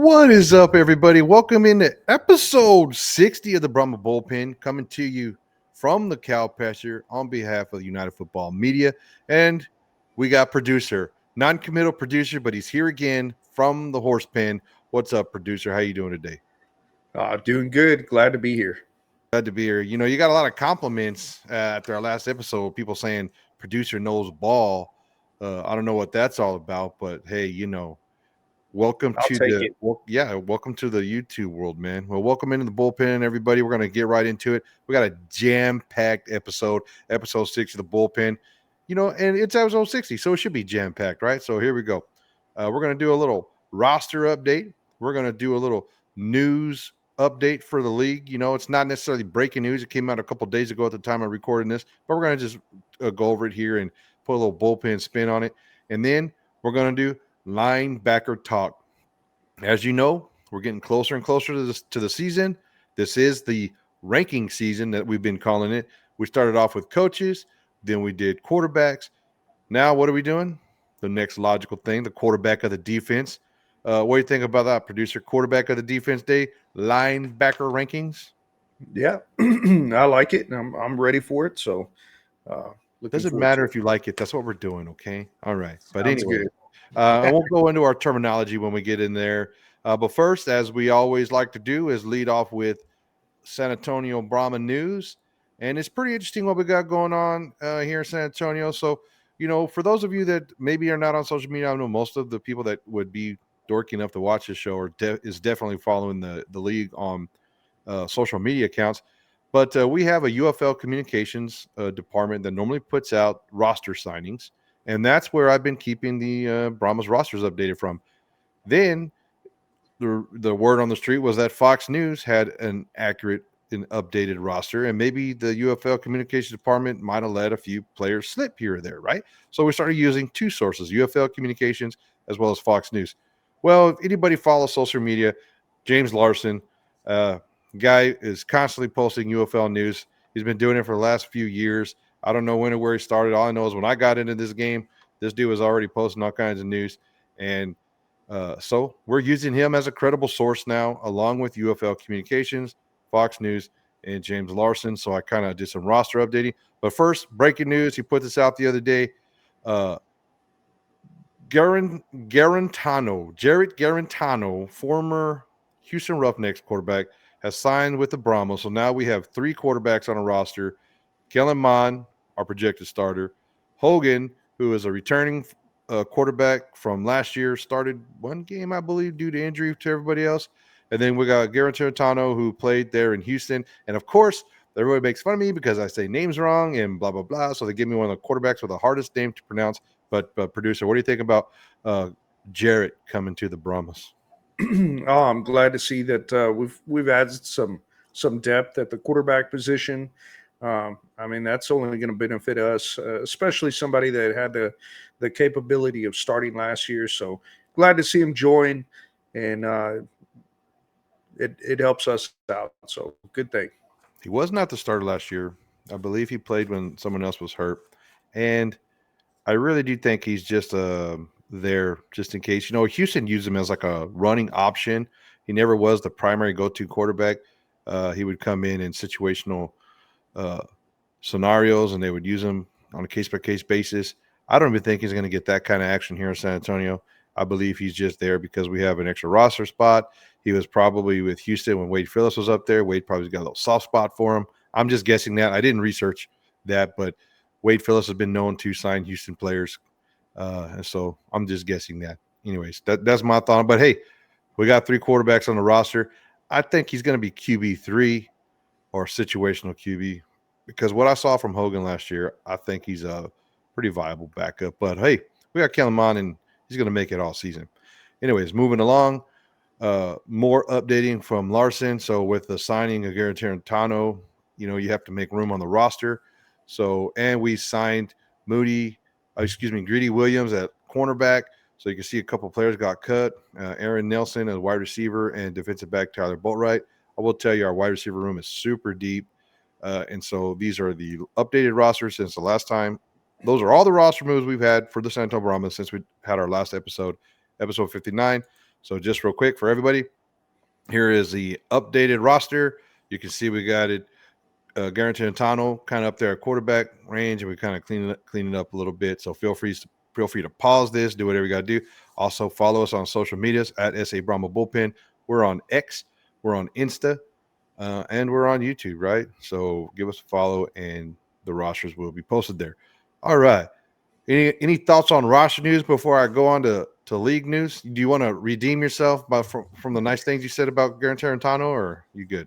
What is up, everybody? Welcome into episode 60 of the Brahma Bullpen, coming to you from the cow pasture on behalf of United Football Media. And we got producer, non-committal producer, but he's here again from the horse pen. What's up, producer? How you doing today? Doing good. Glad to be here. Glad to be here. You know, you got a lot of compliments after our last episode. People saying producer knows ball. I don't know what that's all about, but hey, welcome I'll to take it. welcome to the YouTube world, man. Well, welcome into the bullpen, everybody. We're gonna get right into it. We got a jam-packed episode 6 of the bullpen. And it's episode 60, so it should be jam-packed, right? So here we go. We're gonna do a little roster update. We're gonna do a little news update for the league. It's not necessarily breaking news. It came out a couple days ago at the time of recording this, but we're gonna just go over it here and put a little bullpen spin on it, and then we're gonna do linebacker talk. As you know, we're getting closer and closer to the season. This is the ranking season that we've been calling it. We started off with coaches, then we did quarterbacks. Now, what are we doing? The next logical thing, the quarterback of the defense. What do you think about that, producer? Quarterback of the defense day, linebacker rankings. Yeah, I like it. I'm ready for it. So, looking Doesn't forward matter to if you like it. That's what we're doing, okay? All right. it. But Sounds anyway, good. I won't go into our terminology when we get in there. But first, as we always like to do, is lead off with San Antonio Brahma news. And it's pretty interesting what we got going on here in San Antonio. So, for those of you that maybe are not on social media, I know most of the people that would be dorky enough to watch this show is definitely following the league on social media accounts. But we have a UFL communications department that normally puts out roster signings. And that's where I've been keeping the Brahmas rosters updated from. Then the word on the street was that Fox News had an accurate and updated roster, and maybe the UFL communications department might have let a few players slip here or there, right? So we started using two sources, UFL communications as well as Fox News. Well, if anybody follows social media, James Larson, guy is constantly posting UFL news. He's been doing it for the last few years. I don't know when or where he started. All I know is when I got into this game, this dude was already posting all kinds of news. And so we're using him as a credible source now, along with UFL Communications, Fox News, and James Larson. So I kind of did some roster updating. But first, breaking news. He put this out the other day. Jarrett Garantano, former Houston Roughnecks quarterback, has signed with the Brahmas. So now we have three quarterbacks on a roster. Kellen Mond, our projected starter. Hogan, who is a returning quarterback from last year, started one game, I believe, due to injury to everybody else. And then we got Garantano, who played there in Houston. And of course, everybody makes fun of me because I say names wrong and blah, blah, blah. So they give me one of the quarterbacks with the hardest name to pronounce. But producer, what do you think about Jarrett coming to the Brahmas? I'm glad to see that we've added some depth at the quarterback position. I mean, that's only going to benefit us, especially somebody that had the capability of starting last year. So glad to see him join, and it helps us out. So good thing. He was not the starter last year. I believe he played when someone else was hurt. And I really do think he's just there just in case. Houston used him as like a running option. He never was the primary go-to quarterback. He would come in situational scenarios, and they would use him on a case-by-case basis. I don't even think he's going to get that kind of action here in San Antonio. I believe he's just there because we have an extra roster spot. He was probably with Houston when Wade Phillips was up there. Wade probably got a little soft spot for him. I'm just guessing that. I didn't research that, but Wade Phillips has been known to sign Houston players. And so I'm just guessing that. Anyways, that's my thought. But, hey, we got three quarterbacks on the roster. I think he's going to be QB3 or situational QB because what I saw from Hogan last year, I think he's a pretty viable backup. But, hey, we got Kellen Mond, and he's going to make it all season. Anyways, moving along, more updating from Larson. So with the signing of Garantano, you have to make room on the roster. So, and we signed Greedy Williams at cornerback. So you can see a couple of players got cut. Aaron Nelson as wide receiver and defensive back Tyler Boatwright. I will tell you our wide receiver room is super deep. And so these are the updated rosters since the last time. Those are all the roster moves we've had for the San Antonio Brahmas since we had our last episode 59. So just real quick for everybody, here is the updated roster. You can see we got it. Garen Tarantano kind of up there at quarterback range, and we kind of clean it up a little bit. So feel free to pause this, do whatever you got to do. Also follow us on social medias at SA Brahma Bullpen. We're on X, we're on Insta, and we're on YouTube, right? So give us a follow, and the rosters will be posted there. All right. Any thoughts on roster news before I go on to league news? Do you want to redeem yourself from the nice things you said about Garen Tarantano, or you good?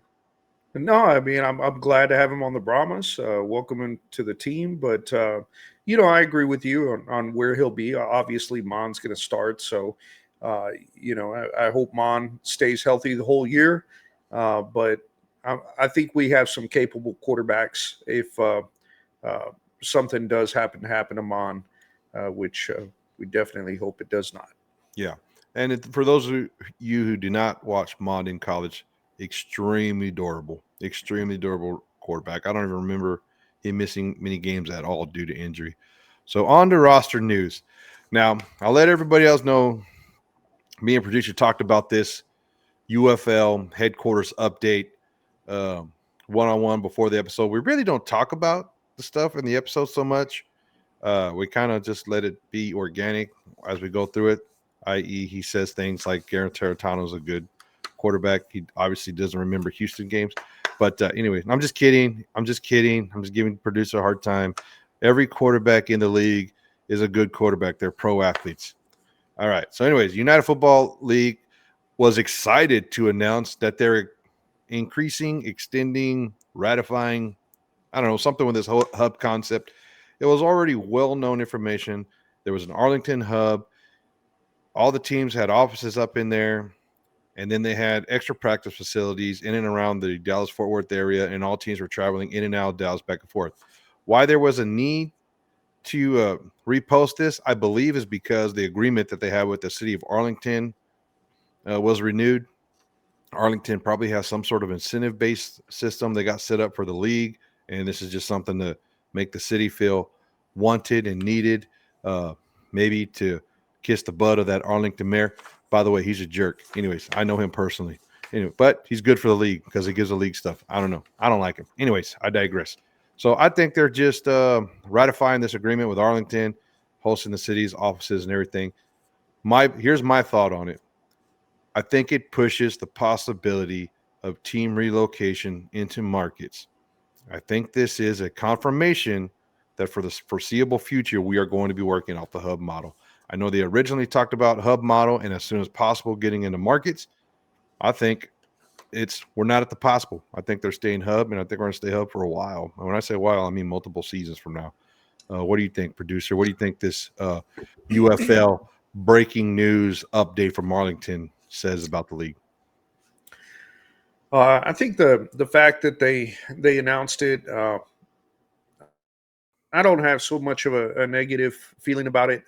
No, I mean I'm glad to have him on the Brahmas. Welcome him to the team, but I agree with you on where he'll be. Obviously, Mon's going to start, so I hope Mon stays healthy the whole year. But I think we have some capable quarterbacks if something does happen to Mon, which we definitely hope it does not. Yeah, and for those of you who do not watch Mon in college, extremely durable quarterback. I don't even remember him missing many games at all due to injury. So on to roster news. Now, I'll let everybody else know, me and producer talked about this UFL headquarters update one-on-one before the episode. We really don't talk about the stuff in the episode so much. We kind of just let it be organic as we go through it, i.e. he says things like Garen Tarantano is a good quarterback. He obviously doesn't remember Houston games. But anyway, I'm just kidding. I'm just giving the producer a hard time. Every quarterback in the league is a good quarterback. They're pro athletes. All right. So anyways, United Football League was excited to announce that they're increasing, extending, ratifying, I don't know, something with this whole hub concept. It was already well-known information. There was an Arlington hub. All the teams had offices up in there, and then they had extra practice facilities in and around the Dallas-Fort Worth area, and all teams were traveling in and out of Dallas back and forth. Why there was a need to repost this, I believe, is because the agreement that they had with the city of Arlington was renewed. Arlington probably has some sort of incentive-based system they got set up for the league, and this is just something to make the city feel wanted and needed, maybe to kiss the butt of that Arlington mayor. By the way, he's a jerk. Anyways, I know him personally. Anyway, but he's good for the league because he gives the league stuff. I don't know. I don't like him. Anyways, I digress. So I think they're just ratifying this agreement with Arlington, hosting the city's offices and everything. Here's my thought on it. I think it pushes the possibility of team relocation into markets. I think this is a confirmation that for the foreseeable future, we are going to be working off the hub model. I know they originally talked about hub model and as soon as possible getting into markets. I think we're not at the possible. I think they're staying hub, and I think we're going to stay hub for a while. And when I say a while, I mean multiple seasons from now. What do you think, producer? What do you think this UFL breaking news update from Arlington says about the league? I think the fact that they announced it, I don't have so much of a negative feeling about it.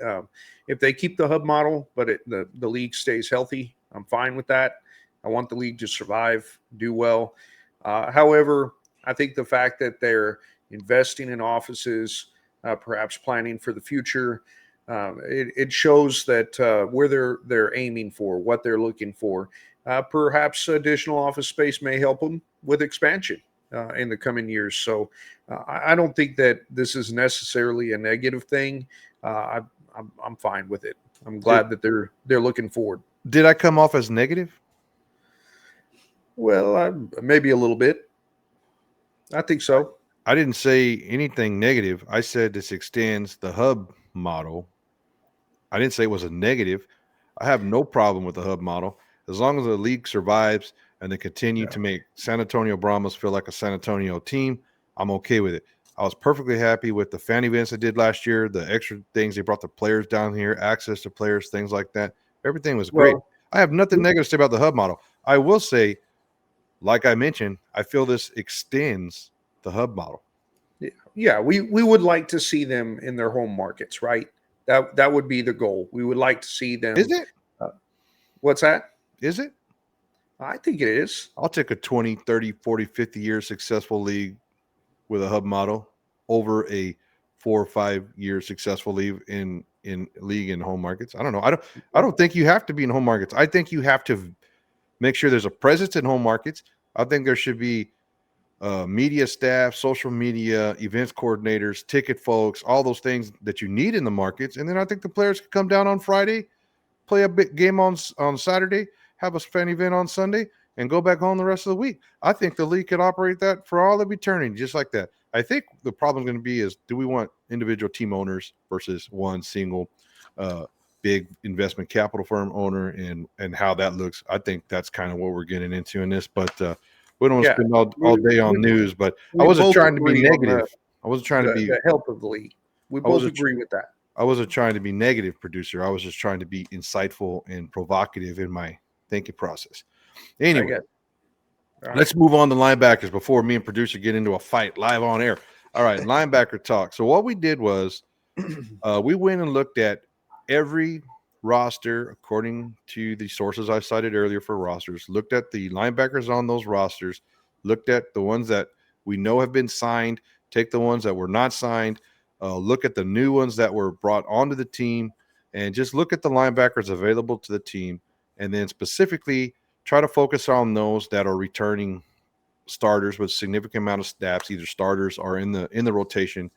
If they keep the hub model, but the league stays healthy, I'm fine with that. I want the league to survive, do well. However, I think the fact that they're investing in offices, perhaps planning for the future, it shows that where they're aiming for, what they're looking for. Perhaps additional office space may help them with expansion in the coming years. So I don't think that this is necessarily a negative thing. I'm fine with it. I'm glad that they're looking forward. Did I come off as negative? Well, maybe a little bit. I think so. I didn't say anything negative. I said this extends the hub model. I didn't say it was a negative. I have no problem with the hub model as long as the league survives and they continue to make San Antonio Brahmas feel like a San Antonio team. I'm okay with it. I was perfectly happy with the fan events they did last year, the extra things they brought the players down here, access to players, things like that. Everything was great. I have nothing negative to say about the hub model. I will say, like I mentioned, I feel this extends the hub model. Yeah, we would like to see them in their home markets, right? That would be the goal. We would like to see them. Is it? What's that? Is it? I think it is. I'll take a 20, 30, 40, 50-year successful league with a hub model over a 4 or 5 year successful league in in league in home markets. I don't know. I don't think you have to be in home markets. I think you have to make sure there's a presence in home markets. I think there should be media staff, social media, events coordinators, ticket folks, all those things that you need in the markets. And then I think the players can come down on Friday, play a big game on Saturday, have a fan event on Sunday, and go back home the rest of the week. I think the league could operate that for all of eternity, just like that. I think the problem is going to be is, do we want individual team owners versus one single big investment capital firm owner, and how that looks? I think that's kind of what we're getting into in this, but we don't want to spend all day on news. But I wasn't trying to be negative. I wasn't trying to be the health of the league. We both agree with that. I wasn't trying to be negative, producer. I was just trying to be insightful and provocative in my thinking process. Anyway, let's move on to linebackers before me and producer get into a fight live on air. All right, linebacker talk. So what we did was we went and looked at every roster according to the sources I cited earlier for rosters, looked at the linebackers on those rosters, looked at the ones that we know have been signed, take the ones that were not signed, look at the new ones that were brought onto the team, and just look at the linebackers available to the team, and then specifically try to focus on those that are returning starters with significant amount of snaps, either starters or in the rotation,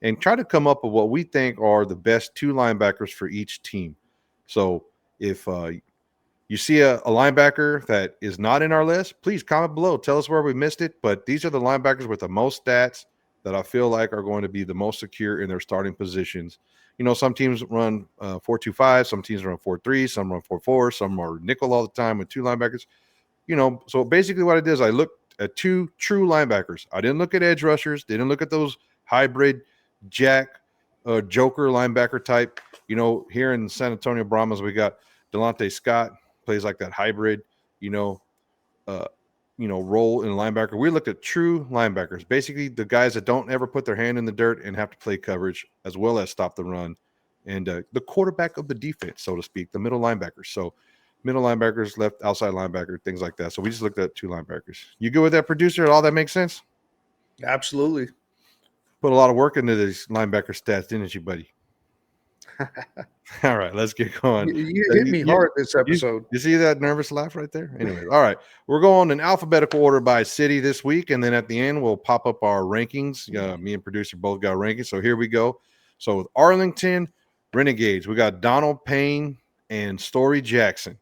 and try to come up with what we think are the best two linebackers for each team. So if you see a linebacker that is not in our list, please comment below. Tell us where we missed it. But these are the linebackers with the most stats that I feel like are going to be the most secure in their starting positions. You know, some teams run 4-2-5, some teams run 4-3, some run 4-4, some are nickel all the time with two linebackers. You know, so basically what I did is I looked at two true linebackers. I didn't look at edge rushers, didn't look at those hybrid jack joker linebacker type. You know, here in San Antonio Branhmas, we got Delonte Scott, plays like that hybrid, role in a linebacker. We looked at true linebackers, basically the guys that don't ever put their hand in the dirt and have to play coverage as well as stop the run, and the quarterback of the defense, so to speak, the middle linebackers. So middle linebackers, left outside linebacker, things like that. So we just looked at two linebackers. You good with that, producer? All that makes sense? Absolutely. Put a lot of work into these linebacker stats, didn't you, buddy? All right, let's get going. You hit me hard this episode. You see that nervous laugh right there? Anyways, all right. We're going in alphabetical order by city this week, and then at the end, we'll pop up our rankings. Me and producer both got rankings, so here we go. So with Arlington Renegades, we got Donald Payne and Story Jackson.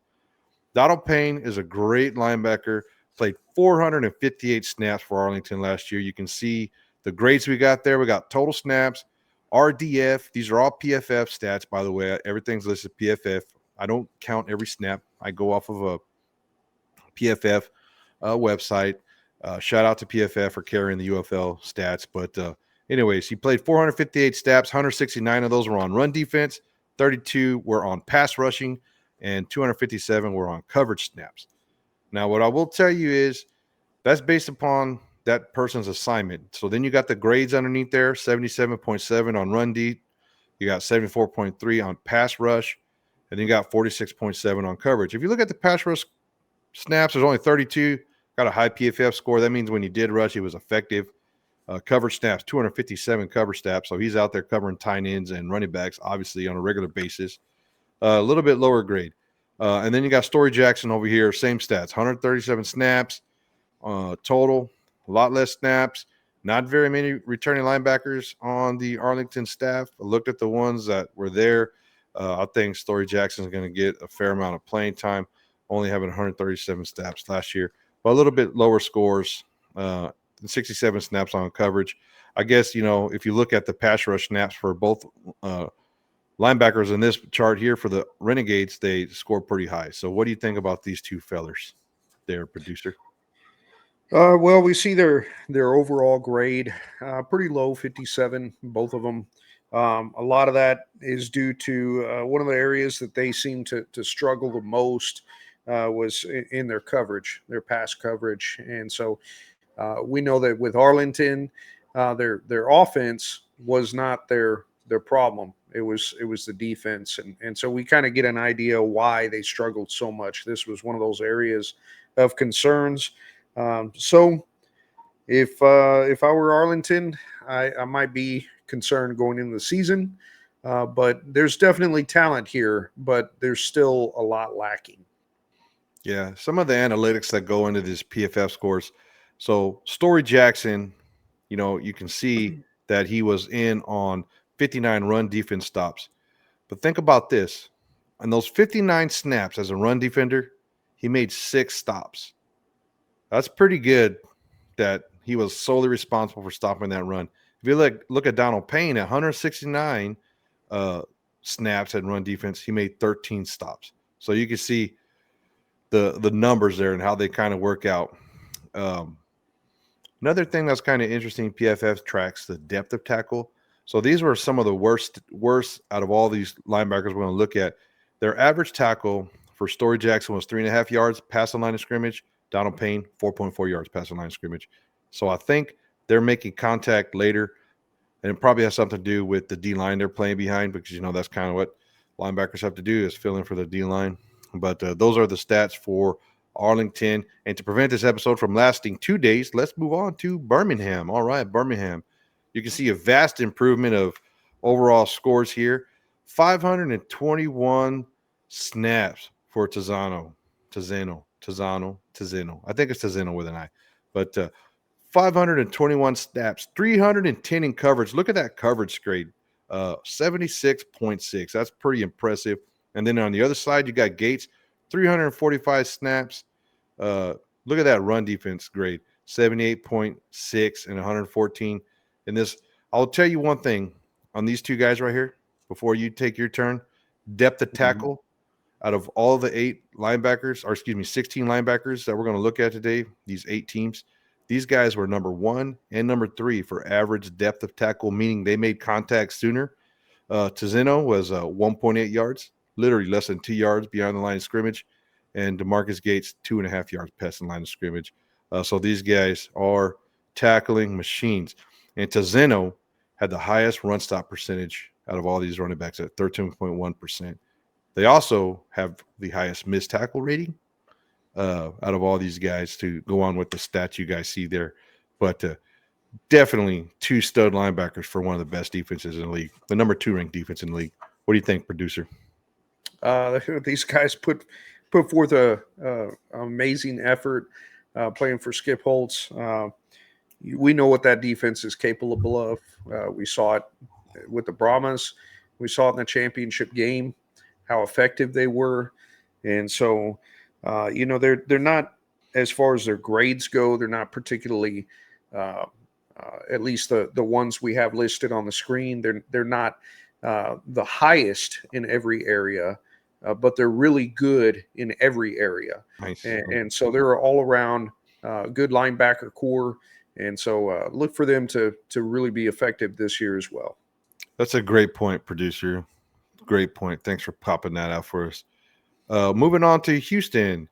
Donald Payne is a great linebacker, played 458 snaps for Arlington last year. You can see the grades we got there. We got total snaps, RDF. These are all PFF stats, by the way. Everything's listed PFF. I don't count every snap. I go off of a PFF website. Shout out to PFF for carrying the UFL stats. But anyways, he played 458 snaps. 169 of those were on run defense. 32 were on pass rushing. And 257 were on coverage snaps. Now, what I will tell you is that's based upon that person's assignment. So then you got the grades underneath there, 77.7 on run D. You got 74.3 on pass rush. And then you got 46.7 on coverage. If you look at the pass rush snaps, there's only 32. Got a high PFF score. That means when he did rush, he was effective. Coverage snaps, 257 coverage snaps. So he's out there covering tight ends and running backs, obviously, on a regular basis. A little bit lower grade. And then you got Story Jackson over here, same stats, 137 snaps total, a lot less snaps, not very many returning linebackers on the Arlington staff. I looked at the ones that were there. I think Story Jackson is going to get a fair amount of playing time, only having 137 snaps last year, but a little bit lower scores, 67 snaps on coverage. I guess, if you look at the pass rush snaps for both linebackers in this chart here for the Renegades, they score pretty high. So what do you think about these two fellers there, producer? Well, we see their overall grade pretty low, 57, both of them. A lot of that is due to one of the areas that they seem to struggle the most was in their coverage, their pass coverage. And so we know that with Arlington, their offense was not their problem. It was the defense. And so we kind of get an idea why they struggled so much. This was one of those areas of concerns. So if I were Arlington, I might be concerned going into the season. But there's definitely talent here, but there's still a lot lacking. Yeah, some of the analytics that go into these PFF scores. So Story Jackson, you can see that he was in on 59 run defense stops. But think about this. On those 59 snaps as a run defender, he made 6 stops. That's pretty good that he was solely responsible for stopping that run. If you look at Donald Payne at 169 snaps at run defense, he made 13 stops. So you can see the numbers there and how they kind of work out. Um, Another thing that's kind of interesting, PFF tracks the depth of tackle. So these were some of the worst out of all these linebackers we're going to look at. Their average tackle for Story Jackson was 3.5 yards past the line of scrimmage. Donald Payne, 4.4 yards past the line of scrimmage. So I think they're making contact later, and it probably has something to do with the D line they're playing behind, because that's kind of what linebackers have to do, is fill in for the D line. But those are the stats for Arlington. And to prevent this episode from lasting 2 days, let's move on to Birmingham. All right, Birmingham. You can see a vast improvement of overall scores here. 521 snaps for Tizano. I think it's Tizano with an I. But 521 snaps, 310 in coverage. Look at that coverage grade, 76.6. That's pretty impressive. And then on the other side, you got Gates, 345 snaps. Look at that run defense grade, 78.6 and 114. And this, I'll tell you one thing on these two guys right here before you take your turn. Depth of tackle, out of all the 16 linebackers that we're going to look at today, these 8 teams, these guys were number 1 and number 3 for average depth of tackle, meaning they made contact sooner. Tizino was 1.8 yards, literally less than 2 yards beyond the line of scrimmage, and DeMarcus Gates 2.5 yards past the line of scrimmage. So these guys are tackling machines. And Tizino had the highest run stop percentage out of all these running backs at 13.1%. They also have the highest missed tackle rating out of all these guys, to go on with the stats you guys see there. But definitely 2 stud linebackers for one of the best defenses in the league, the number 2 ranked defense in the league. What do you think, producer? These guys put forth a amazing effort playing for Skip Holtz. We know what that defense is capable of. We saw it with the Brahmas. We saw it in the championship game, how effective they were. And so, they're not, as far as their grades go, they're not particularly, at least the ones we have listed on the screen, they're not the highest in every area, but they're really good in every area. Nice. And so they're all around good linebacker core. And so look for them to really be effective this year as well. That's a great point, producer. Great point. Thanks for popping that out for us. Moving on to Houston.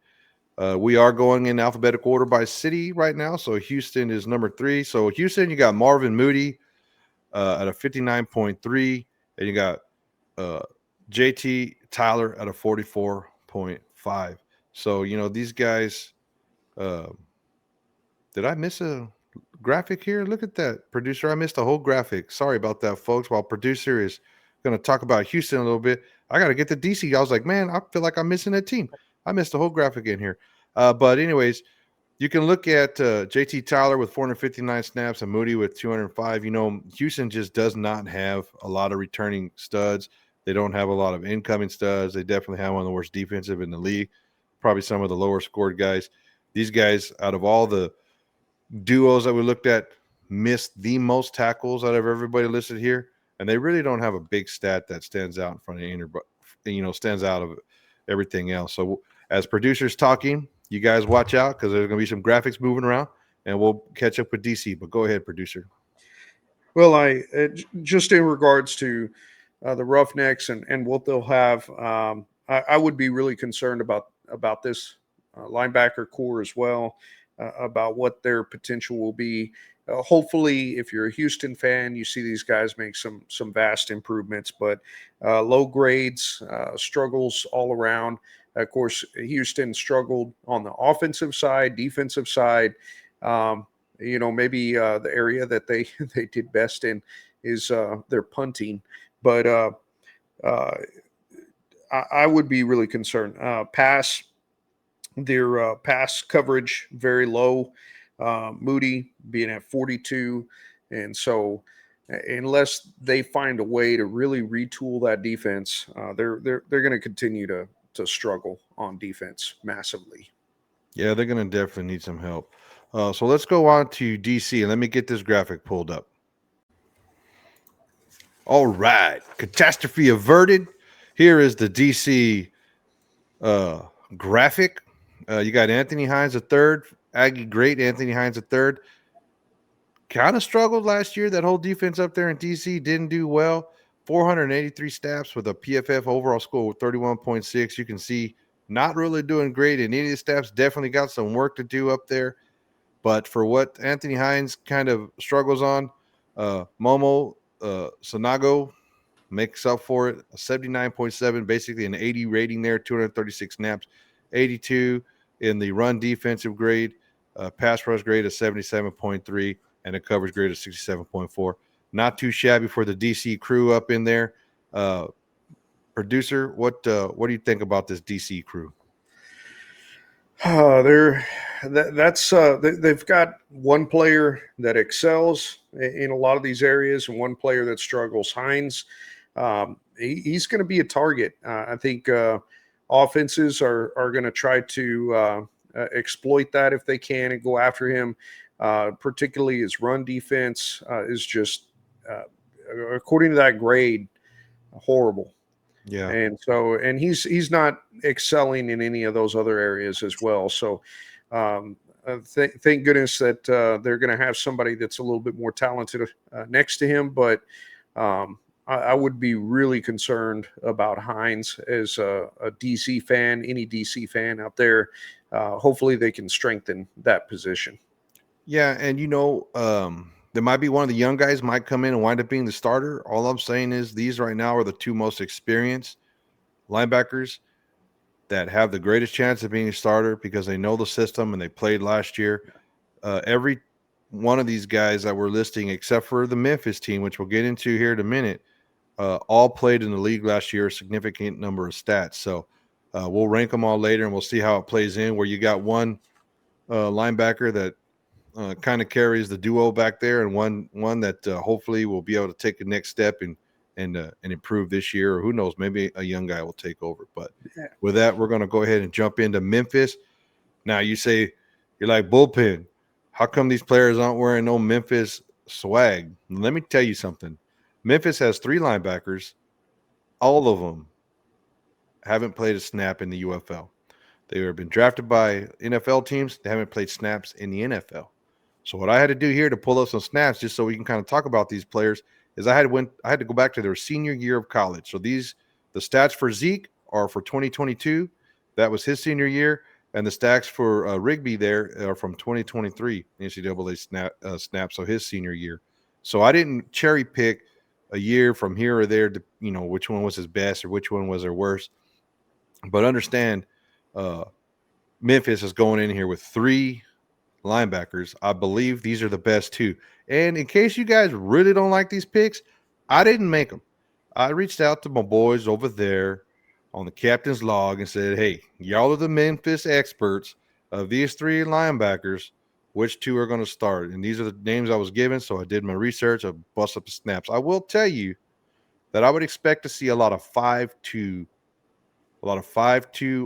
We are going in alphabetical order by city right now. So Houston is number 3. So Houston, you got Marvin Moody at a 59.3, and you got JT Tyler at a 44.5. So, these guys, did I miss a graphic here? Look at that, producer. I missed a whole graphic. Sorry about that, folks. While producer is going to talk about Houston a little bit, I got to get to DC. I was like, man, I feel like I'm missing a team. I missed a whole graphic in here. But anyways, you can look at JT Tyler with 459 snaps and Moody with 205. Houston just does not have a lot of returning studs. They don't have a lot of incoming studs. They definitely have one of the worst defensive in the league, probably some of the lower scored guys. These guys, out of all the duos that we looked at, missed the most tackles out of everybody listed here, and they really don't have a big stat that stands out in front of stands out of everything else. So as producers talking, you guys watch out, because there's going to be some graphics moving around, and we'll catch up with DC. But go ahead, producer. Well, just in regards to the Roughnecks and what they'll have, I would be really concerned about this linebacker core as well, about what their potential will be. Hopefully, if you're a Houston fan, you see these guys make some vast improvements, but low grades, struggles all around. Of course, Houston struggled on the offensive side, defensive side. Maybe the area that they did best in is their punting. But uh, I would be really concerned. Their pass coverage very low. Moody being at 42, and so unless they find a way to really retool that defense, they're going to continue to struggle on defense massively. Yeah, they're going to definitely need some help. So let's go on to DC and let me get this graphic pulled up. All right, catastrophe averted. Here is the DC uh, graphic. You got Anthony Hines a third, Aggie great Anthony Hines a third. Kind of struggled last year. That whole defense up there in DC didn't do well. 483 snaps with a PFF overall score of 31.6. You can see not really doing great in any of the snaps. Definitely got some work to do up there. But for what Anthony Hines kind of struggles on, Momo Sanago makes up for it. A 79.7, basically an 80 rating there, 236 snaps, 82 in the run defensive grade, pass rush grade of 77.3, and a coverage grade of 67.4. Not too shabby for the DC crew up in there. Producer, what do you think about this DC crew? They're they've got one player that excels in a lot of these areas and one player that struggles. Hines, he's going to be a target. I think offenses are going to try to exploit that if they can and go after him. Particularly his run defense is just, according to that grade, horrible. Yeah. And so, and he's not excelling in any of those other areas as well. So, thank goodness that they're going to have somebody that's a little bit more talented next to him. But I would be really concerned about Hines as a DC fan, any DC fan out there. Hopefully, they can strengthen that position. Yeah, and there might be one of the young guys might come in and wind up being the starter. All I'm saying is these right now are the two most experienced linebackers that have the greatest chance of being a starter because they know the system and they played last year. Every one of these guys that we're listing, except for the Memphis team, which we'll get into here in a minute, all played in the league last year, a significant number of stats. So we'll rank them all later and we'll see how it plays in. Where you got one linebacker that kind of carries the duo back there, and one that hopefully will be able to take the next step and improve this year, or who knows, maybe a young guy will take over. But with that, we're going to go ahead and jump into Memphis. Now you say you're like bullpen. How come these players aren't wearing no Memphis swag? Let me tell you something. Memphis has three linebackers. All of them haven't played a snap in the UFL. They have been drafted by NFL teams. They haven't played snaps in the NFL. So what I had to do here to pull up some snaps, just so we can kind of talk about these players, is I had to go back to their senior year of college. So the stats for Zeke are for 2022. That was his senior year, and the stats for Rigby there are from 2023 NCAA snap. So his senior year. So I didn't cherry pick a year from here or there to which one was his best or which one was their worst. But understand, Memphis is going in here with three linebackers. I believe these are the best two. And in case you guys really don't like these picks, I didn't make them. I reached out to my boys over there on the captain's log and said, hey, y'all are the Memphis experts of these three linebackers. Which two are going to start? And these are the names I was given. So I did my research. I bust up the snaps. I will tell you that I would expect to see a lot of 5-2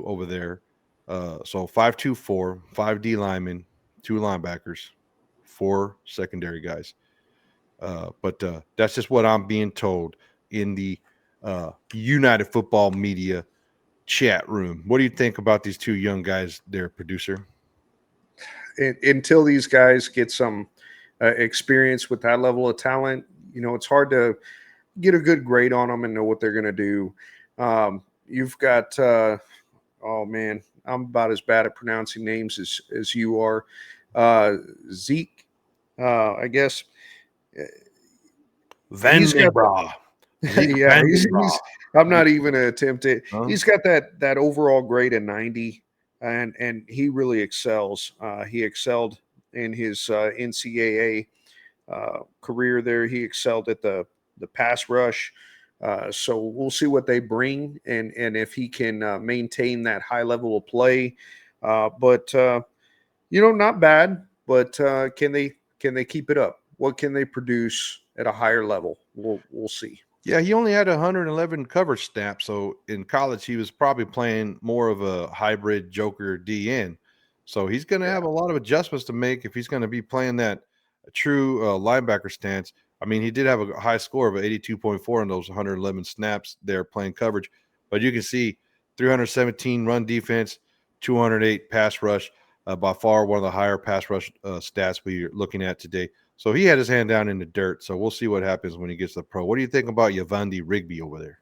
over there. So 5-2-4, 5D linemen, two linebackers, four secondary guys. But that's just what I'm being told in the United Football Media chat room. What do you think about these two young guys there, producer? Until these guys get some experience with that level of talent, it's hard to get a good grade on them and know what they're going to do. You've got, oh man, I'm about as bad at pronouncing names as you are. Zeke, I guess. He's got Vandenbra. yeah, I'm not even going to attempt it. Huh? He's got that overall grade of 90, and he really excels. He excelled in his NCAA career there. He excelled at the pass rush. So we'll see what they bring and if he can maintain that high level of play. But not bad. But can they keep it up? What can they produce at a higher level? We'll see. Yeah, he only had 111 coverage snaps. So in college, he was probably playing more of a hybrid Joker DN. So he's going to Yeah. have a lot of adjustments to make if he's going to be playing that true linebacker stance. I mean, he did have a high score of 82.4 in those 111 snaps there playing coverage. But you can see 317 run defense, 208 pass rush, by far one of the higher pass rush stats we're looking at today. So he had his hand down in the dirt. So we'll see what happens when he gets to the pro. What do you think about Yavandi Rigby over there?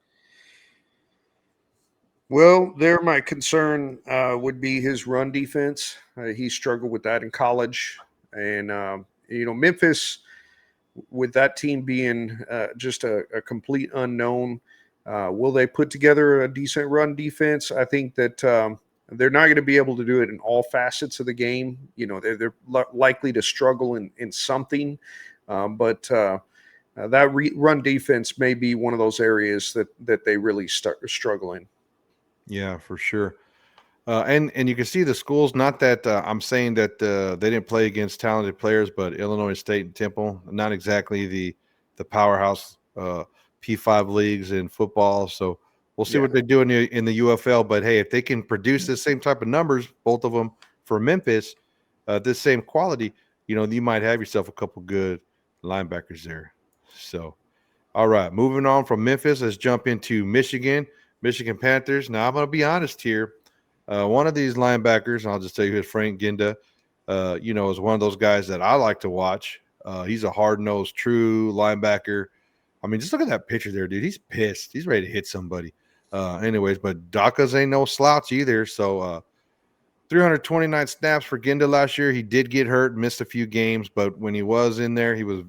Well, there my concern would be his run defense. He struggled with that in college, and Memphis, with that team being just a complete unknown, will they put together a decent run defense? I think that they're not going to be able to do it in all facets of the game. They're likely to struggle in something, but that run defense may be one of those areas that they really start struggling. Yeah, for sure. And you can see the schools. Not that I'm saying that they didn't play against talented players, but Illinois State and Temple, not exactly the powerhouse P5 leagues in football. So we'll see Yeah. what they do in the UFL. But hey, if they can produce the same type of numbers, both of them for Memphis, this same quality, you might have yourself a couple good linebackers there. So. All right, moving on from Memphis, let's jump into Michigan Panthers. Now, I'm going to be honest here. One of these linebackers, and I'll just tell you, is Frank Ginda. Is one of those guys that I like to watch. He's a hard-nosed, true linebacker. I mean, just look at that picture there, dude. He's pissed. He's ready to hit somebody. Anyways, but Daka's ain't no slouch either. So 329 snaps for Ginda last year. He did get hurt, missed a few games, but when he was in there, he was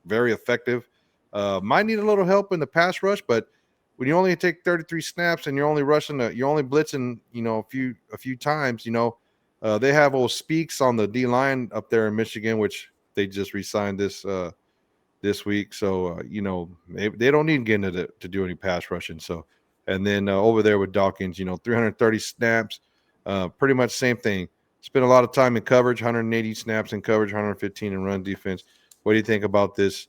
very effective. Might need a little help in the pass rush, but when you only take 33 snaps and you're only you're only blitzing, a few times, they have old Speaks on the D line up there in Michigan, which they just re-signed this week. So they don't need Ginda to do any pass rushing. So, and then over there with Dawkins, 330 snaps, pretty much same thing. Spent a lot of time in coverage, 180 snaps in coverage, 115 in run defense. What do you think about this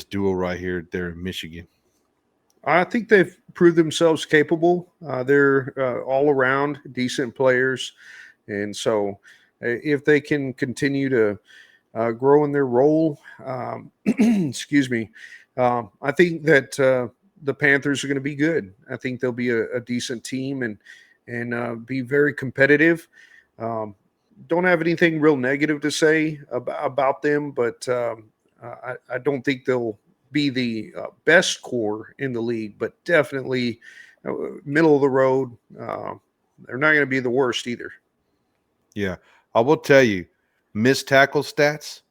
duo right here there in Michigan? I think they've proved themselves capable. They're all around decent players. And so if they can continue to grow in their role, excuse me, I think that the Panthers are going to be good. I think they'll be a decent team and be very competitive. Don't have anything real negative to say about them, but I don't think they'll be the best core in the league, but definitely middle of the road. They're not going to be the worst either. Yeah, I will tell you, missed tackle stats,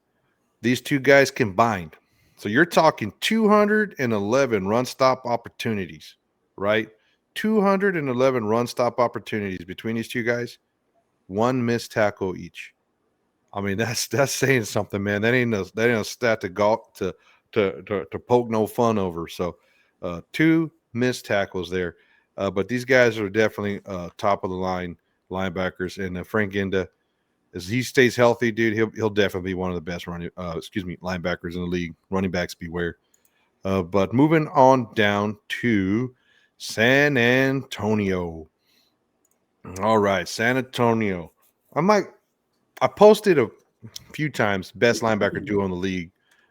these two guys combined. So you're talking 211 run stop opportunities, right? 211 run stop opportunities between these two guys, one missed tackle each. I mean, that's saying something, man. That ain't a stat to poke no fun over. So, two missed tackles there, but these guys are definitely top of the line linebackers. And Frank Ginda, as he stays healthy, dude, he'll definitely be one of the best linebackers in the league. Running backs beware. But moving on down to San Antonio. All right, San Antonio. I posted a few times best linebacker duo in the league.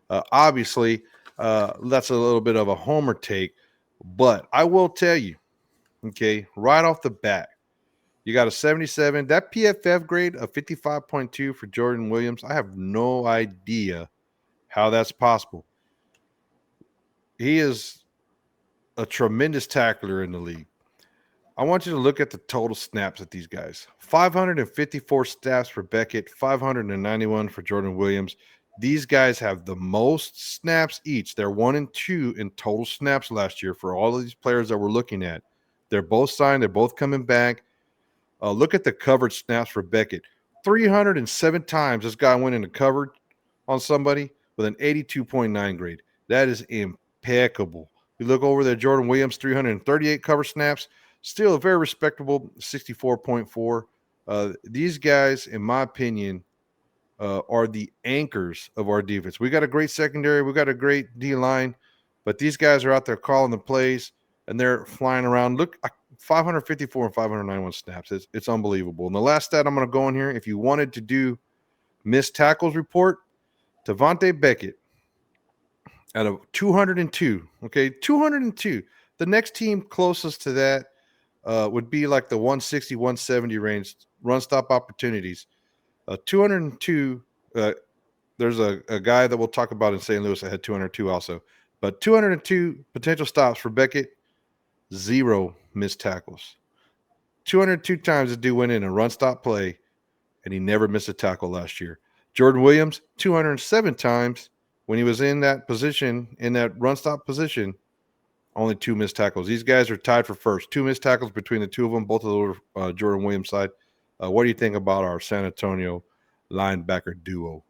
Obviously, that's a little bit of a homer take, but I will tell you, okay, right off the bat, you got a 77. That PFF grade of 55.2 for Jordan Williams, I have no idea how that's possible. He is a tremendous tackler in the league. I want you to look at the total snaps at these guys. 554 snaps for Beckett, 591 for Jordan Williams. These guys have the most snaps each. They're 1 and 2 in total snaps last year for all of these players that we're looking at. They're both signed. They're both coming back. Look at the coverage snaps for Beckett. 307 times this guy went into coverage on somebody with an 82.9 grade. That is impeccable. You look over there, Jordan Williams, 338 cover snaps, still a very respectable 64.4. These guys, in my opinion, are the anchors of our defense. We got a great secondary, we got a great D line, but these guys are out there calling the plays and they're flying around. Look, 554 and 591 snaps. It's unbelievable. And the last stat I'm going to go in here, if you wanted to do missed tackles report, Devontae Beckett out of 202. Okay, 202. The next team closest to that would be like the 160, 170 range run stop opportunities. 202. There's a guy that we'll talk about in St. Louis that had 202 also. But 202 potential stops for Beckett, 0 missed tackles. 202 times the dude went in a run stop play, and he never missed a tackle last year. Jordan Williams, 207 times when he was in that position, in that run stop position, only 2 missed tackles. These guys are tied for first. 2 missed tackles between the two of them, both of the Jordan Williams side. What do you think about our San Antonio linebacker duo?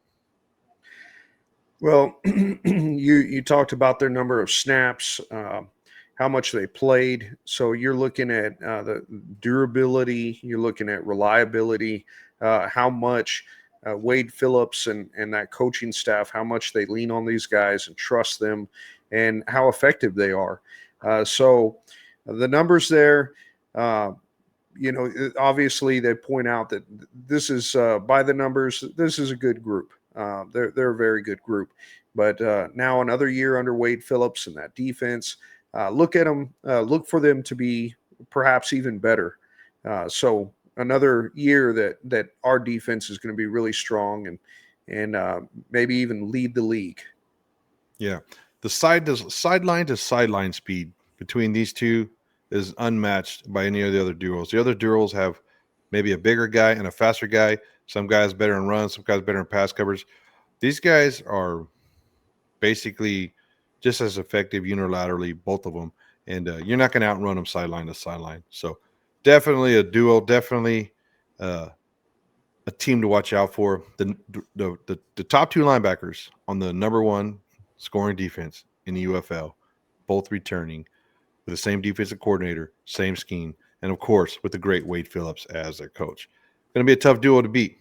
Well, you talked about their number of snaps, how much they played. So you're looking at the durability, you're looking at reliability, how much Wade Phillips and that coaching staff, how much they lean on these guys and trust them, and how effective they are. So the numbers there. Obviously they point out that this is by the numbers, this is a good group. They're a very good group. But now another year under Wade Phillips and that defense, look at them, look for them to be perhaps even better. So another year that our defense is going to be really strong and maybe even lead the league. Yeah, the sideline to sideline speed between these two is unmatched by any of the other duos. The other duos have maybe a bigger guy and a faster guy. Some guys better in runs, some guys better in pass coverage. These guys are basically just as effective unilaterally, both of them. And you're not going to outrun them sideline to sideline. So definitely a duo, definitely a team to watch out for. The top 2 linebackers on the number 1 scoring defense in the UFL, both returning with the same defensive coordinator, same scheme, and of course with the great Wade Phillips as their coach. Going to be a tough duo to beat.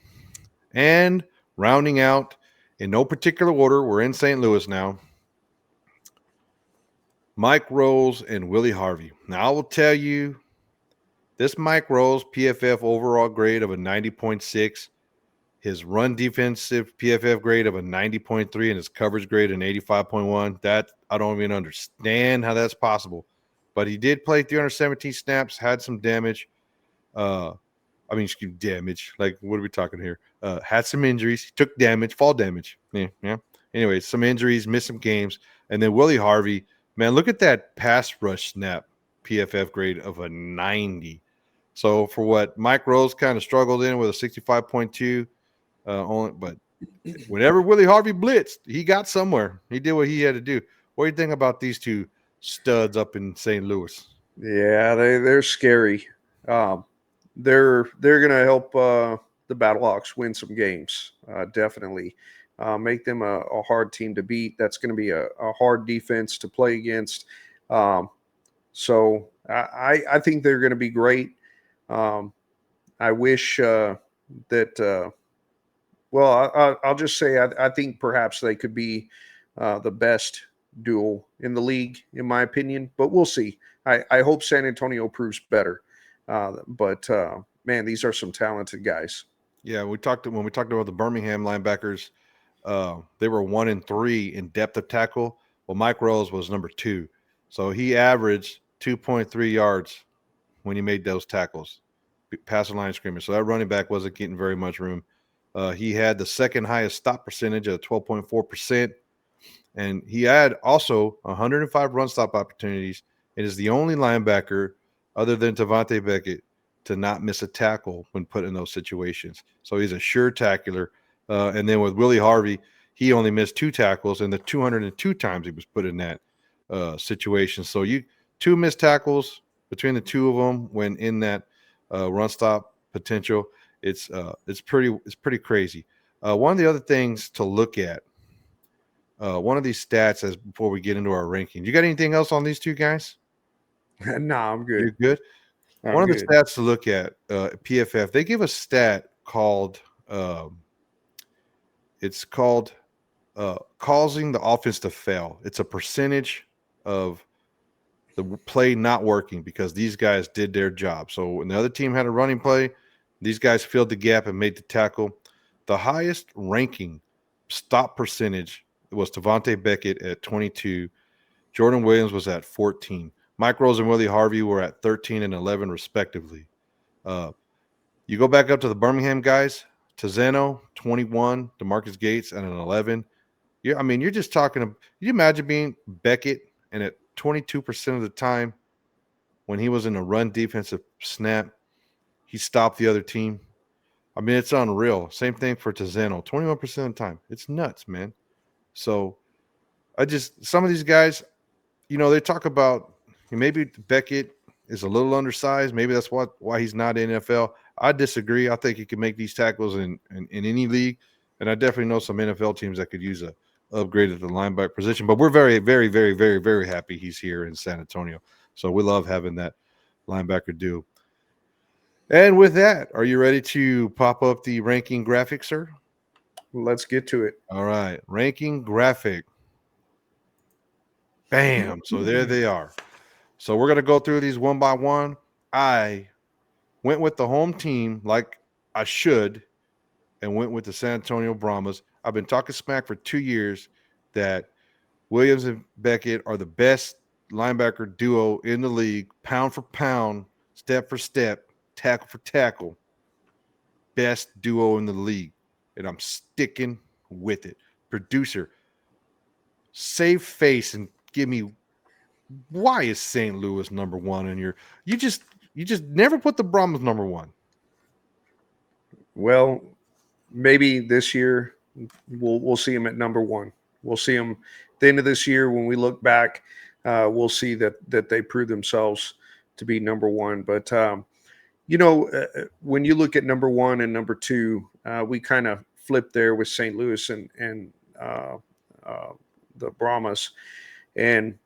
And rounding out in no particular order, we're in St. Louis now. Mike Rose and Willie Harvey. Now I will tell you, this Mike Rose PFF overall grade of a 90.6, his run defensive PFF grade of a 90.3, and his coverage grade an 85.1. That I don't even understand how that's possible. But he did play 317 snaps, had some damage. Damage. Like, what are we talking here? Had some injuries. He took damage, fall damage. Yeah. Anyway, some injuries, missed some games. And then Willie Harvey, man, look at that pass rush snap PFF grade of a 90. So for what Mike Rose kind of struggled in with a 65.2, but whenever Willie Harvey blitzed, he got somewhere. He did what he had to do. What do you think about these two studs up in St. Louis? Yeah, they're scary. They're going to help the Battlehawks win some games. Definitely make them a hard team to beat. That's going to be a hard defense to play against. So I think they're going to be great. I wish that. I'll just say I think perhaps they could be the best duel in the league, in my opinion. But we'll see. I hope San Antonio proves better. But man, these are some talented guys. Yeah, when we talked about the Birmingham linebackers, they were 1 and 3 in depth of tackle. Well, Mike Rose was number 2, so he averaged 2.3 yards when he made those tackles, passing line scrimmage. So that running back wasn't getting very much room. He had the second highest stop percentage at 12.4%, and he had also 105 run stop opportunities. It is the only linebacker other than Devontae Beckett to not miss a tackle when put in those situations. So he's a sure tackler. And then with Willie Harvey, he only missed 2 tackles in the 202 times he was put in that situation. So 2 missed tackles between the two of them when in that run stop potential. It's pretty crazy. One of the other things to look at one of these stats as before we get into our ranking. You got anything else on these two guys? Nah, I'm You're good. good. One I'm of the good. stats to look at, PFF, they give a stat called it's called causing the offense to fail. It's a percentage of the play not working because these guys did their job. So when the other team had a running play, these guys filled the gap and made the tackle. The highest ranking stop percentage was Devontae Beckett at 22. Jordan Williams was at 14. Mike Rose and Willie Harvey were at 13 and 11, respectively. Uh, you go back up to the Birmingham guys, Tizeno, 21, DeMarcus Gates at an 11. I mean, you're just talking. Can you imagine being Beckett and at 22% of the time when he was in a run defensive snap, he stopped the other team? I mean, it's unreal. Same thing for Tizeno, 21% of the time. It's nuts, man. So some of these guys, they talk about maybe Beckett is a little undersized. Maybe that's why he's not in NFL. I disagree. I think he can make these tackles in any league, and I definitely know some NFL teams that could use a upgrade at the linebacker position. But we're very, very, very, very, very happy he's here in San Antonio. So we love having that linebacker duo. And with that, are you ready to pop up the ranking graphic, sir? Let's get to it. All right, ranking graphic. Bam. So there they are. So we're going to go through these one by one. I went with the home team like I should and went with the San Antonio Brahmas. I've been talking smack for 2 years that Williams and Beckett are the best linebacker duo in the league, pound for pound, step for step, tackle for tackle. Best duo in the league. And I'm sticking with it. Producer, save face and give me why is St. Louis number one in you just never put the Brahmas number one. Well, maybe this year we'll see him at number one. We'll see him at the end of this year when we look back. We'll see that they prove themselves to be number one. But when you look at number one and number two, we kind of flipped there with St. Louis and the Brahmas, and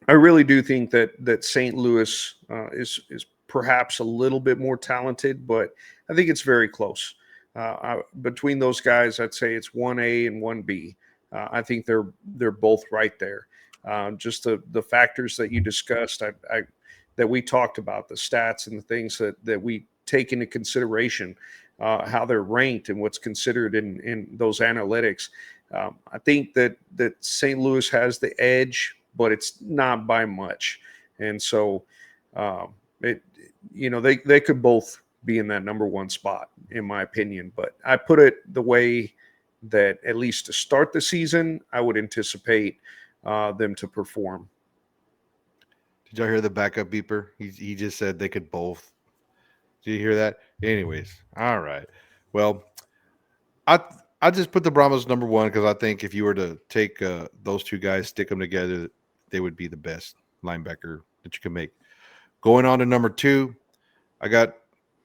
I really do think that St. Louis is perhaps a little bit more talented, but I think it's very close. Between those guys, I'd say it's 1A and 1B. I think they're both right there. Just the factors that you discussed, that we talked about, the stats and the things that we take into consideration, how they're ranked and what's considered in those analytics. I think that St. Louis has the edge, but it's not by much. And so they could both be in that number one spot, in my opinion. But I put it the way that, at least to start the season, I would anticipate them to perform. Did y'all hear the backup beeper? He just said they could both. Did you hear that? Anyways, all right. Well, I I just put the Brahmas number one because I think if you were to take those two guys, stick them together, they would be the best linebacker that you can make. Going on to number two, I got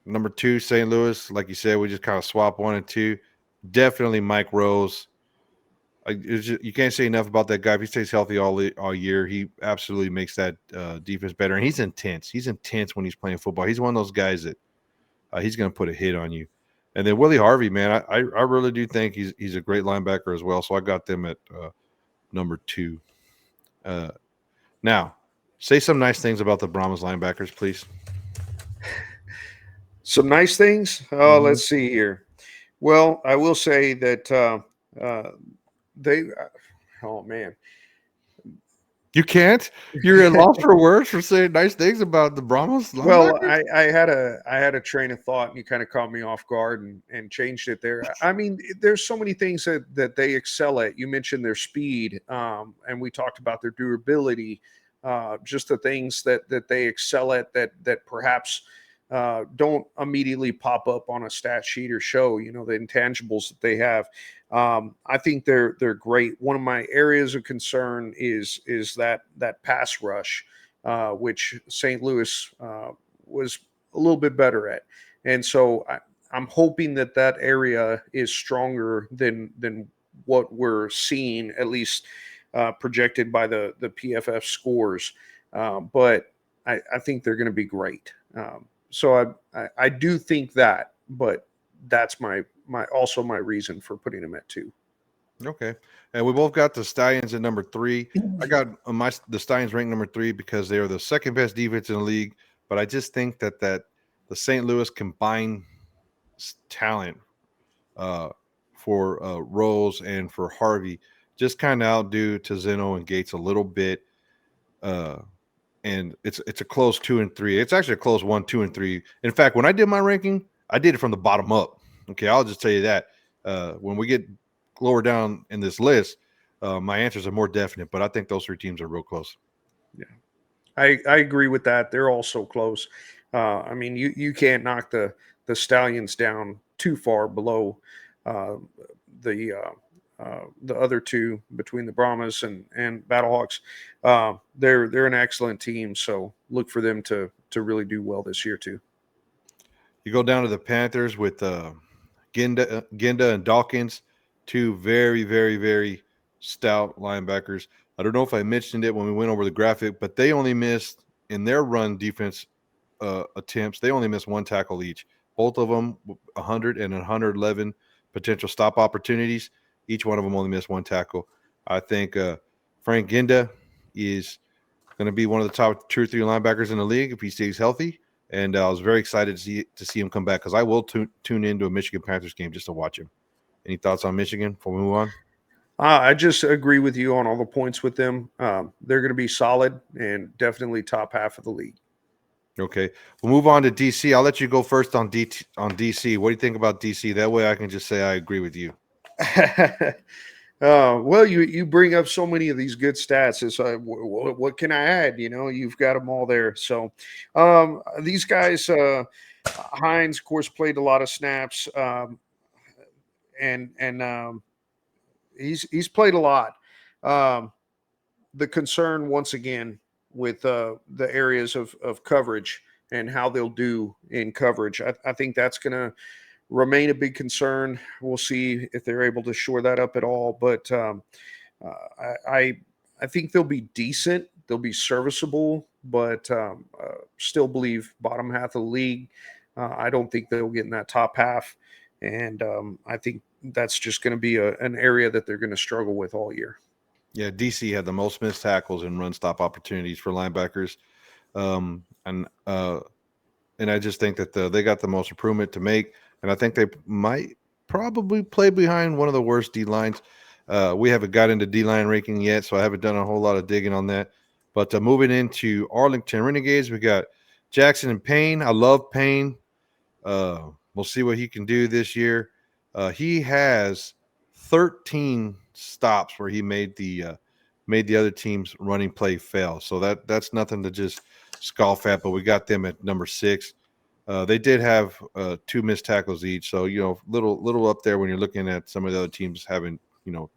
number two, St. Louis. Like you said, we just kind of swap 1 and 2. Definitely Mike Rose. You can't say enough about that guy. If he stays healthy all year, he absolutely makes that defense better. And he's intense. He's intense when he's playing football. He's one of those guys that he's going to put a hit on you. And then Willie Harvey, man, I really do think he's a great linebacker as well. So I got them at number 2. Now, say some nice things about the Brahmas linebackers, please. Some nice things. Oh, let's see here. Well, I will say that they. Oh man, You can't. You're at loss for words for saying nice things about the Brahmas linebackers. Well, I had a train of thought, and you kind of caught me off guard and changed it there. I mean, there's so many things that they excel at. You mentioned their speed, and we talked about their durability. Just the things that they excel at that perhaps don't immediately pop up on a stat sheet or show. You know, the intangibles that they have. I think they're great. One of my areas of concern is that pass rush. Which St. Louis was a little bit better at. And so I'm hoping that area is stronger than what we're seeing, at least projected by the PFF scores. But I think they're going to be great. So I do think that, but that's my reason for putting them at 2. Okay. And we both got the Stallions at number 3. I got the Stallions ranked number 3 because they are the second best defense in the league. But I just think that the St. Louis combined talent for Rose and for Harvey just kind of outdo Tizeno and Gates a little bit. And it's a close 2 and 3. It's actually a close 1, 2, and 3. In fact, when I did my ranking, I did it from the bottom up. Okay, I'll just tell you that. When we get lower down in this list, my answers are more definite. But I think those 3 teams are real close. Yeah, I agree with that. They're all so close. I mean, you can't knock the Stallions down too far below the other 2 between the Brahmas and Battlehawks. They're an excellent team, so look for them to really do well this year too. You go down to the Panthers with Ginda and Dawkins, 2 very, very, very stout linebackers. I don't know if I mentioned it when we went over the graphic, but they only missed in their run defense attempts. They only missed 1 tackle each. Both of them 100 and 111 potential stop opportunities. Each one of them only missed 1 tackle. I think Frank Ginda is going to be one of the top 2 or 3 linebackers in the league if he stays healthy. And I was very excited to see him come back because I will tune into a Michigan Panthers game just to watch him. Any thoughts on Michigan before we move on? I just agree with you on all the points with them. They're going to be solid and definitely top half of the league. Okay, we'll move on to DC. I'll let you go first on DC. What do you think about DC? That way I can just say I agree with you. Well, you bring up so many of these good stats. It's what can I add? You've got them all there. So these guys, Hines, of course, played a lot of snaps, and he's played a lot. The concern once again with the areas of coverage and how they'll do in coverage. I think that's going to remain a big concern. We'll see if they're able to shore that up at all. But I think they'll be decent. They'll be serviceable, but still believe bottom half of the league. I don't think they'll get in that top half. And I think that's just going to be an area that they're going to struggle with all year. Yeah, DC had the most missed tackles and run stop opportunities for linebackers. And I just think that they got the most improvement to make. And I think they might probably play behind one of the worst D lines. We haven't got into D line ranking yet, so I haven't done a whole lot of digging on that. But moving into Arlington Renegades, we got Jackson and Payne. I love Payne. We'll see what he can do this year. He has 13 stops where he made the other team's running play fail. So that's nothing to just scoff at. But we got them at number 6. They did have 2 missed tackles each, so little up there when you're looking at some of the other teams having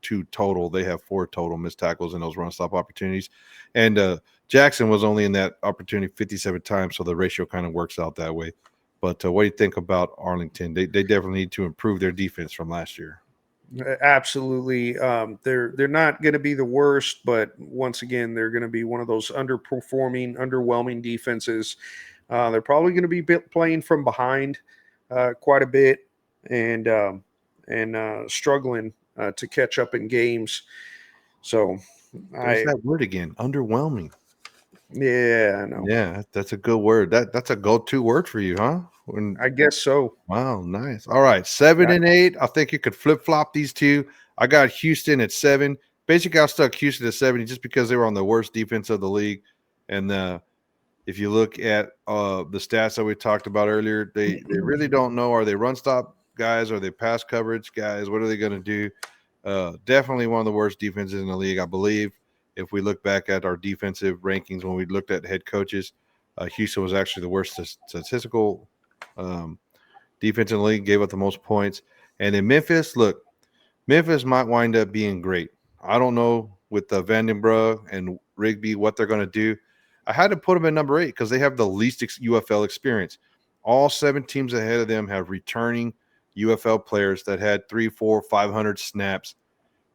2 total. They have 4 total missed tackles in those run stop opportunities, and Jackson was only in that opportunity 57 times, so the ratio kind of works out that way. But what do you think about Arlington? They definitely need to improve their defense from last year. Absolutely. They're not going to be the worst, but once again, they're going to be one of those underperforming, underwhelming defenses. They're probably going to be playing from behind quite a bit and struggling to catch up in games. So There's that word again, underwhelming. Yeah, I know. Yeah, that's a good word. That's a go-to word for you, huh? I guess so. Wow, nice. All right, 7 and 8. I think you could flip-flop these 2. I got Houston at 7. Basically, I stuck Houston at 7 just because they were on the worst defense of the league. And if you look at the stats that we talked about earlier, they really don't know. Are they run stop guys? Are they pass coverage guys? What are they going to do? Definitely one of the worst defenses in the league, I believe. If we look back at our defensive rankings when we looked at head coaches, Houston was actually the worst statistical defense in the league, gave up the most points. And in Memphis, look, Memphis might wind up being great. I don't know with Vandenbroek and Rigby what they're going to do. I had to put them at number 8 because they have the least UFL experience. All 7 teams ahead of them have returning UFL players that had 300, 400, 500 snaps.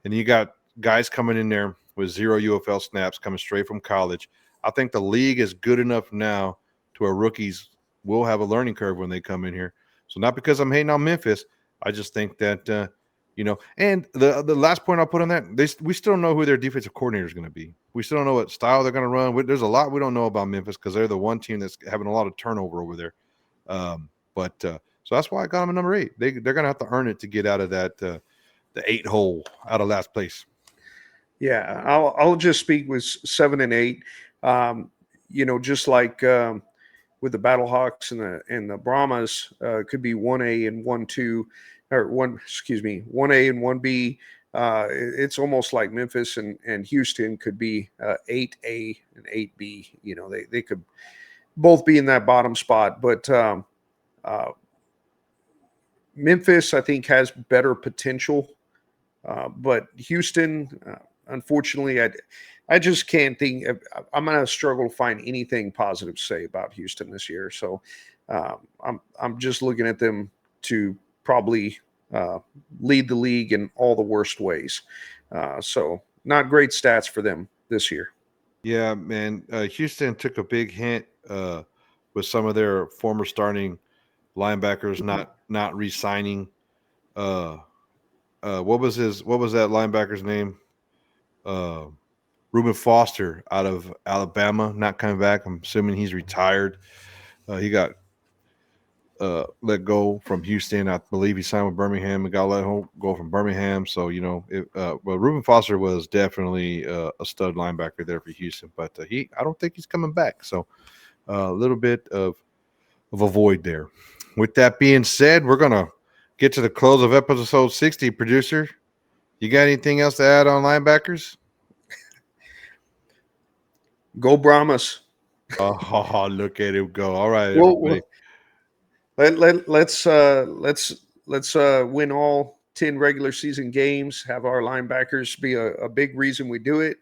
and you got guys coming in there with 0 UFL snaps coming straight from college. I think the league is good enough now to where rookies will have a learning curve when they come in here. So not because I'm hating on Memphis, I just think that And the last point I'll put on that, we still don't know who their defensive coordinator is going to be. We still don't know what style they're going to run. There's a lot we don't know about Memphis because they're the one team that's having a lot of turnover over there. So that's why I got them at number 8. They're going to have to earn it to get out of that the 8 hole out of last place. Yeah, I'll just speak with 7 and 8. Just like with the Battlehawks and the Brahmas, could be 1A and 1-2, or 1A and 1B. It's almost like Memphis and Houston could be 8A and 8B. They could both be in that bottom spot, but Memphis, I think, has better potential. But Houston, unfortunately, I just can't think. I'm going to struggle to find anything positive to say about Houston this year. So I'm just looking at them to probably lead the league in all the worst ways. So not great stats for them this year. Yeah, man. Houston took a big hint with some of their former starting linebackers not re-signing. What was that linebacker's name? Reuben Foster out of Alabama, not coming back. I'm assuming he's retired. He got let go from Houston. I believe he signed with Birmingham and got let go from Birmingham. So Reuben Foster was definitely a stud linebacker there for Houston, but I don't think he's coming back. So a little bit of a void there. With that being said, we're gonna get to the close of episode 60. Producer, you got anything else to add on linebackers? Go Brahmas. Oh, look at him go. All right, everybody. Let's win all 10 regular season games, have our linebackers be a big reason we do it,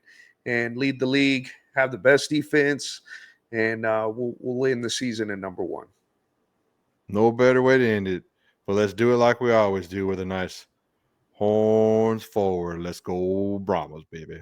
and lead the league, have the best defense, and we'll end the season at number 1. No better way to end it. But let's do it like we always do with a nice horns forward. Let's go Brahmas, baby.